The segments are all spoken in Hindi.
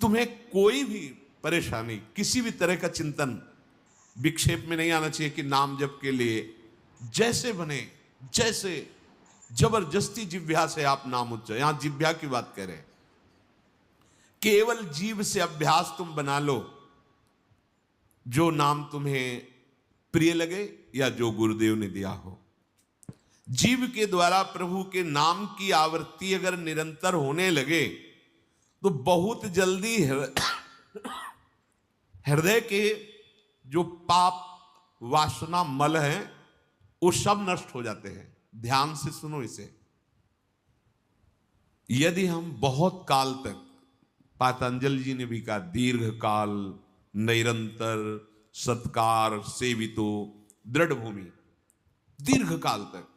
तुम्हें कोई भी परेशानी, किसी भी तरह का चिंतन विक्षेप में नहीं आना चाहिए कि नाम जप के लिए जैसे बने, जैसे जबरदस्ती जिह्वा से आप नाम उच्चारण, यहां जिह्वा की बात करें, केवल जीव से अभ्यास तुम बना लो, जो नाम तुम्हें प्रिय लगे या जो गुरुदेव ने दिया हो। जीव के द्वारा प्रभु के नाम की आवृत्ति अगर निरंतर होने लगे तो बहुत जल्दी हृदय के जो पाप वासना मल हैं वो सब नष्ट हो जाते हैं। ध्यान से सुनो इसे। यदि हम बहुत काल तक, पतंजलि जी ने भी कहा, दीर्घ काल निरंतर सत्कार सेवितो दृढ़ भूमि, दीर्घ काल तक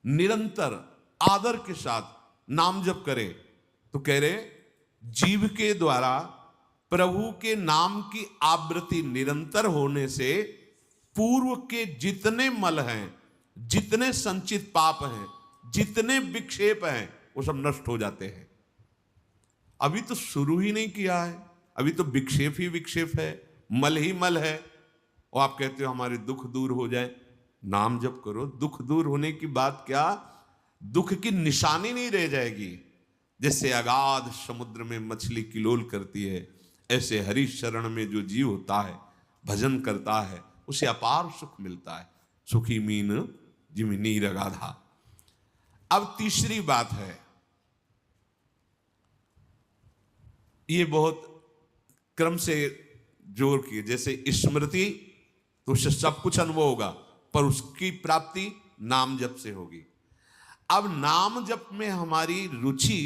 निरंतर आदर के साथ नाम जप करे, तो कह रहे जीव के द्वारा प्रभु के नाम की आवृत्ति निरंतर होने से पूर्व के जितने मल हैं, जितने संचित पाप हैं, जितने विक्षेप हैं, वो सब नष्ट हो जाते हैं। अभी तो शुरू ही नहीं किया है, अभी तो विक्षेप ही विक्षेप है, मल ही मल है, और आप कहते हो हमारे दुख दूर हो जाए। नाम जप करो, दुख दूर होने की बात क्या, दुख की निशानी नहीं रह जाएगी। जैसे अगाध समुद्र में मछली किलोल करती है, ऐसे हरि शरण में जो जीव होता है, भजन करता है, उसे अपार सुख मिलता है। सुखी मीन जिमि नीर अगाधा। अब तीसरी बात है, ये बहुत क्रम से जोर की, जैसे स्मृति तो उससे सब कुछ अनुभव होगा, पर उसकी प्राप्ति नाम जप से होगी। अब नाम जप में हमारी रुचि,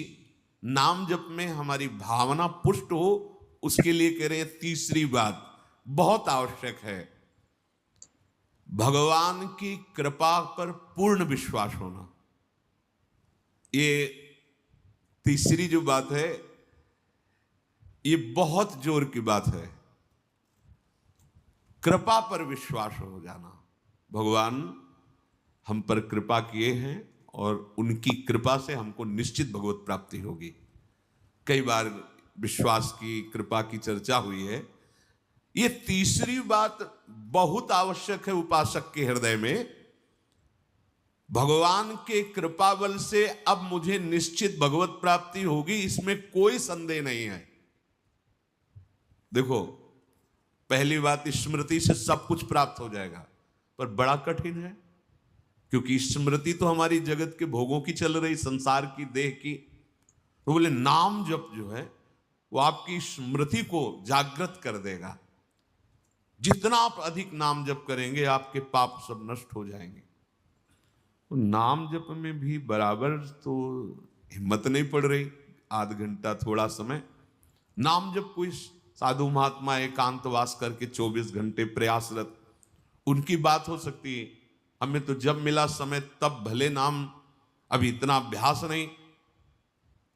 नाम जप में हमारी भावना पुष्ट हो, उसके लिए कह रहे हैं तीसरी बात बहुत आवश्यक है, भगवान की कृपा पर पूर्ण विश्वास होना। ये तीसरी जो बात है, ये बहुत जोर की बात है। कृपा पर विश्वास हो जाना, भगवान हम पर कृपा किए हैं और उनकी कृपा से हमको निश्चित भगवत प्राप्ति होगी। कई बार विश्वास की, कृपा की चर्चा हुई है। ये तीसरी बात बहुत आवश्यक है उपासक के हृदय में। भगवान के कृपा बल से अब मुझे निश्चित भगवत प्राप्ति होगी, इसमें कोई संदेह नहीं है। देखो, पहली बात, स्मृति से सब कुछ प्राप्त हो जाएगा, पर बड़ा कठिन है, क्योंकि स्मृति तो हमारी जगत के भोगों की चल रही, संसार की, देह की। तो बोले नाम जप जो है वो आपकी स्मृति को जागृत कर देगा। जितना आप अधिक नाम जप करेंगे, आपके पाप सब नष्ट हो जाएंगे। तो नाम जप में भी बराबर तो हिम्मत नहीं पड़ रही, आध घंटा थोड़ा समय नाम जप। कोई साधु महात्मा एकांतवास करके 24 घंटे प्रयासरत, उनकी बात हो सकती है। हमें तो जब मिला समय तब भले नाम, अभी इतना अभ्यास नहीं।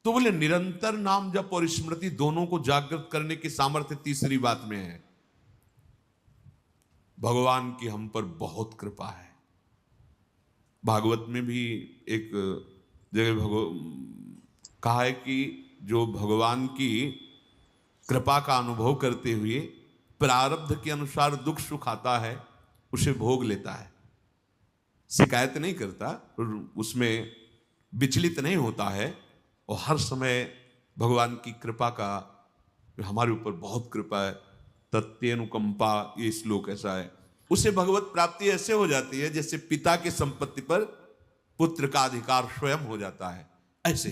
तो बोले निरंतर नाम जप और स्मृति दोनों को जागृत करने की सामर्थ्य तीसरी बात में है। भगवान की हम पर बहुत कृपा है। भागवत में भी एक जगह कहा है कि जो भगवान की कृपा का अनुभव करते हुए प्रारब्ध के अनुसार दुख सुख आता है, उसे भोग लेता है, शिकायत नहीं करता, उसमें विचलित नहीं होता है, और हर समय भगवान की कृपा का, हमारे ऊपर बहुत कृपा है, तत्यनुकंपा, ये श्लोक ऐसा है। उसे भगवत प्राप्ति ऐसे हो जाती है जैसे पिता की संपत्ति पर पुत्र का अधिकार स्वयं हो जाता है। ऐसे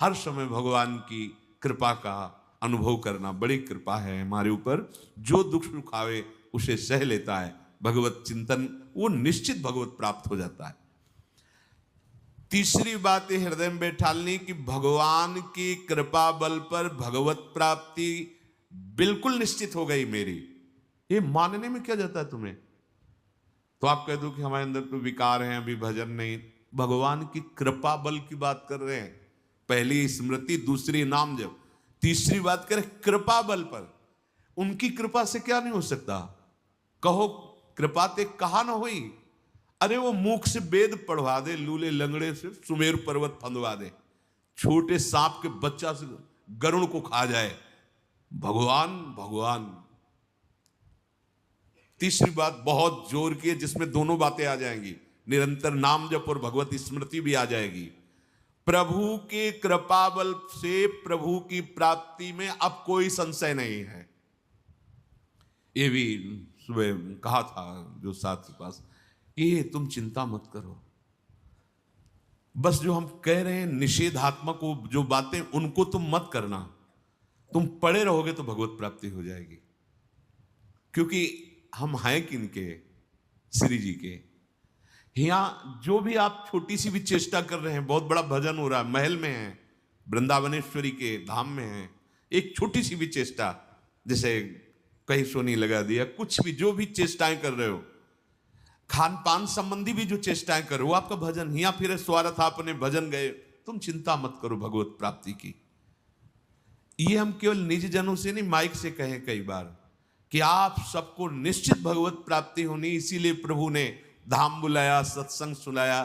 हर समय भगवान की कृपा का अनुभव करना बड़ी कृपा है हमारे ऊपर। जो दुख सुख आवे उसे सह लेता है, भगवत चिंतन, वो निश्चित भगवत प्राप्त हो जाता है। तीसरी बात हृदय में बैठालनी कि भगवान की कृपा बल पर भगवत प्राप्ति बिल्कुल निश्चित हो गई मेरी। ये मानने में क्या जाता है तुम्हें? तो आप कह दो कि हमारे अंदर तो विकार हैं, अभी भजन नहीं। भगवान की कृपा बल की बात कर रहे हैं। पहली स्मृति, दूसरी नाम जप, तीसरी बात करें कृपा बल पर। उनकी कृपा से क्या नहीं हो सकता? कहो कृपा ते कहा ना हुई। अरे वो मुख से वेद पढ़वा दे, लूले लंगड़े से सुमेर पर्वत फंदवा दे, छोटे सांप के बच्चा से गरुड़ को खा जाए, भगवान भगवान। तीसरी बात बहुत जोर की है, जिसमें दोनों बातें आ जाएंगी, निरंतर नाम जप और भगवत स्मृति भी आ जाएगी। प्रभु के कृपा बल से प्रभु की प्राप्ति में अब कोई संशय नहीं है। ये भी सुबह कहा था जो साथ के पास, ये तुम चिंता मत करो, बस जो हम कह रहे हैं निषेधात्मक जो बातें उनको तुम मत करना, तुम पड़े रहोगे तो भगवत प्राप्ति हो जाएगी। क्योंकि हम हैं किनके, श्री जी के। यहां जो भी आप छोटी सी भी चेष्टा कर रहे हैं, बहुत बड़ा भजन हो रहा है, महल में है, वृंदावनेश्वरी के धाम में है, एक छोटी सी भी चेष्टा, जैसे कहीं सोनी लगा दिया, कुछ भी जो भी चेष्टाएं कर रहे हो, खान पान संबंधी भी जो चेष्टाएं करो, वो आपका भजन। या फिर स्वार्थ आपने भजन गए, तुम चिंता मत करो भगवत प्राप्ति की। ये हम केवल निज जनों से नहीं, माइक से कहें कई बार कि आप सबको निश्चित भगवत प्राप्ति होनी, इसीलिए प्रभु ने धाम बुलाया, सत्संग सुनाया।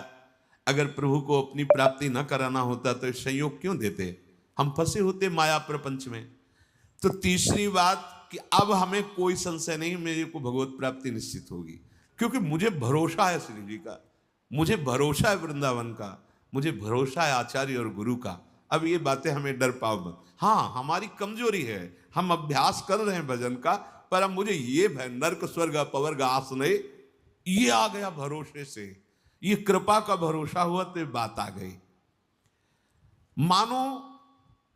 अगर प्रभु को अपनी प्राप्ति न कराना होता तो संयोग क्यों देते, हम फंसे होते माया प्रपंच में। तो तीसरी बात कि अब हमें कोई संशय नहीं, मेरे को भगवत प्राप्ति निश्चित होगी, क्योंकि मुझे भरोसा है श्री जी का, मुझे भरोसा है वृंदावन का, मुझे भरोसा है आचार्य और गुरु का। अब ये बातें हमें डर पाओ मत। हाँ, हमारी कमजोरी है, हम अभ्यास कर रहे हैं भजन का, पर अब मुझे ये नर्क स्वर्ग अपवर्ग आस नहीं, ये आ गया भरोसे से, ये कृपा का भरोसा हुआ तो ये बात आ गई। मानो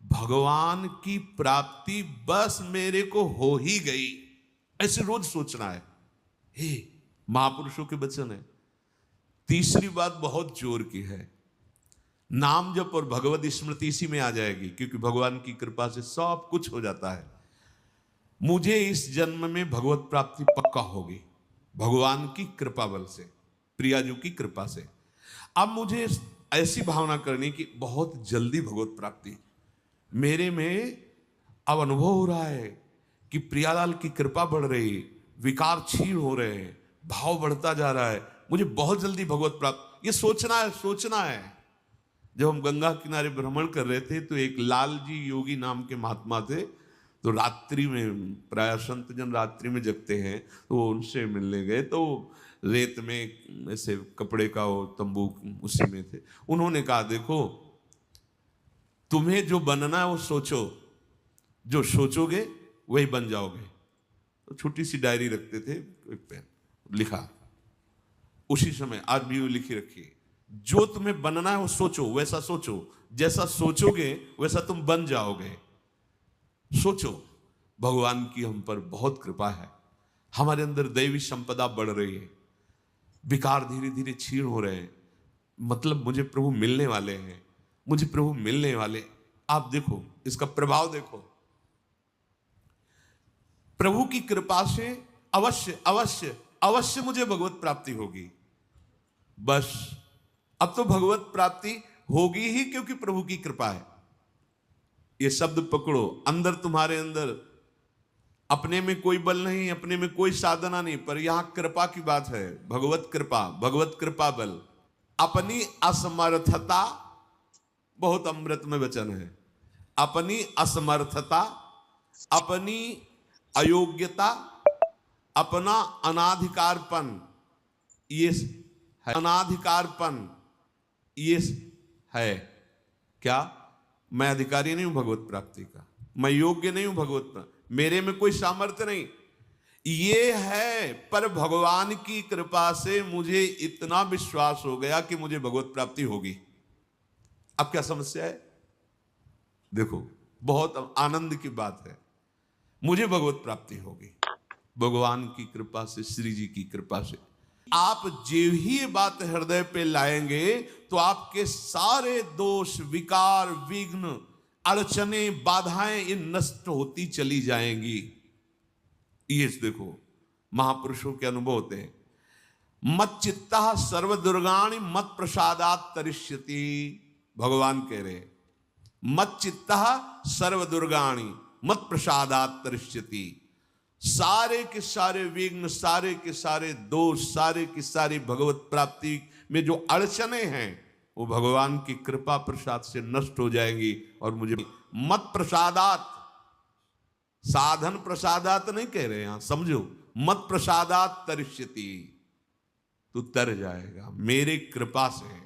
भगवान की प्राप्ति बस मेरे को हो ही गई, ऐसे रोज सोचना है। हे महापुरुषों के वचन है। तीसरी बात बहुत जोर की है, नाम जप और भगवत स्मृति इसी में आ जाएगी, क्योंकि भगवान की कृपा से सब कुछ हो जाता है। मुझे इस जन्म में भगवत प्राप्ति पक्का होगी, भगवान की कृपा बल से, प्रियाजू की कृपा से। अब मुझे ऐसी भावना करनी कि बहुत जल्दी भगवत प्राप्ति मेरे में अब अनुभव हो रहा है कि प्रियालाल की कृपा बढ़ रही, विकार क्षीण हो रहे हैं, भाव बढ़ता जा रहा है, मुझे बहुत जल्दी भगवत प्राप्त, ये सोचना है, सोचना है। जब हम गंगा किनारे भ्रमण कर रहे थे तो एक लाल जी योगी नाम के महात्मा थे, तो रात्रि में, प्राय संत जन रात्रि में जगते हैं, तो उनसे मिलने गए, तो रेत में ऐसे कपड़े का वो तंबू उसी में थे। उन्होंने कहा देखो, तुम्हें जो बनना है वो सोचो, जो सोचोगे वही बन जाओगे। तो छोटी सी डायरी रखते थे, एक पेन लिखा, उसी समय आज भी वो लिखी रखी, जो तुम्हें बनना है वो सोचो, वैसा सोचो, जैसा सोचोगे वैसा तुम बन जाओगे। सोचो, भगवान की हम पर बहुत कृपा है, हमारे अंदर दैवी संपदा बढ़ रही है, विकार धीरे धीरे क्षीण हो रहे हैं, मतलब मुझे प्रभु मिलने वाले हैं, मुझे प्रभु मिलने वाले। आप देखो इसका प्रभाव देखो, प्रभु की कृपा से अवश्य अवश्य अवश्य मुझे भगवत प्राप्ति होगी। बस अब तो भगवत प्राप्ति होगी ही, क्योंकि प्रभु की कृपा है। ये शब्द पकड़ो, अंदर तुम्हारे अंदर अपने में कोई बल नहीं, अपने में कोई साधना नहीं, पर यहां कृपा की बात है, भगवत कृपा, भगवत कृपा बल। अपनी असमर्थता, बहुत अमृत में वचन है, अपनी असमर्थता, अपनी अयोग्यता, अपना अनाधिकारपन, ये है अनाधिकारपन, ये है क्या, मैं अधिकारी नहीं हूं भगवत प्राप्ति का, मैं योग्य नहीं हूं भगवत प्राप्ति, मेरे में कोई सामर्थ्य नहीं, ये है। पर भगवान की कृपा से मुझे इतना विश्वास हो गया कि मुझे भगवत प्राप्ति होगी। अब क्या समस्या है, देखो बहुत आनंद की बात है, मुझे भगवत प्राप्ति होगी भगवान की कृपा से, श्री जी की कृपा से। आप जो ही ये बात हृदय पे लाएंगे तो आपके सारे दोष, विकार, विघ्न, अड़चने, बाधाएं ये नष्ट होती चली जाएंगी। ये देखो महापुरुषों के अनुभव होते हैं, मत चित्ता सर्व दुर्गाणि मत प्रसादात तरिष्यति, भगवान कह रहे मत चित्ता सर्व दुर्गाणि मत प्रसादात तरिष्यति। सारे के सारे विघ्न, सारे के सारे दोष, सारे की सारी भगवत प्राप्ति में जो अड़चने हैं वो भगवान की कृपा प्रसाद से नष्ट हो जाएंगी, और मुझे मत प्रसादात, साधन प्रसादात नहीं कह रहे, यहां समझो, मत प्रसादात तरिष्यति, तू तर जाएगा मेरे कृपा से।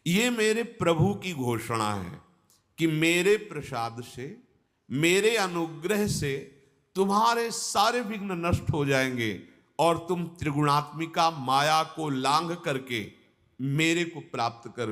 ये मेरे प्रभु की घोषणा है कि मेरे प्रसाद से, मेरे अनुग्रह से तुम्हारे सारे विघ्न नष्ट हो जाएंगे और तुम त्रिगुणात्मिका माया को लांघ करके मेरे को प्राप्त कर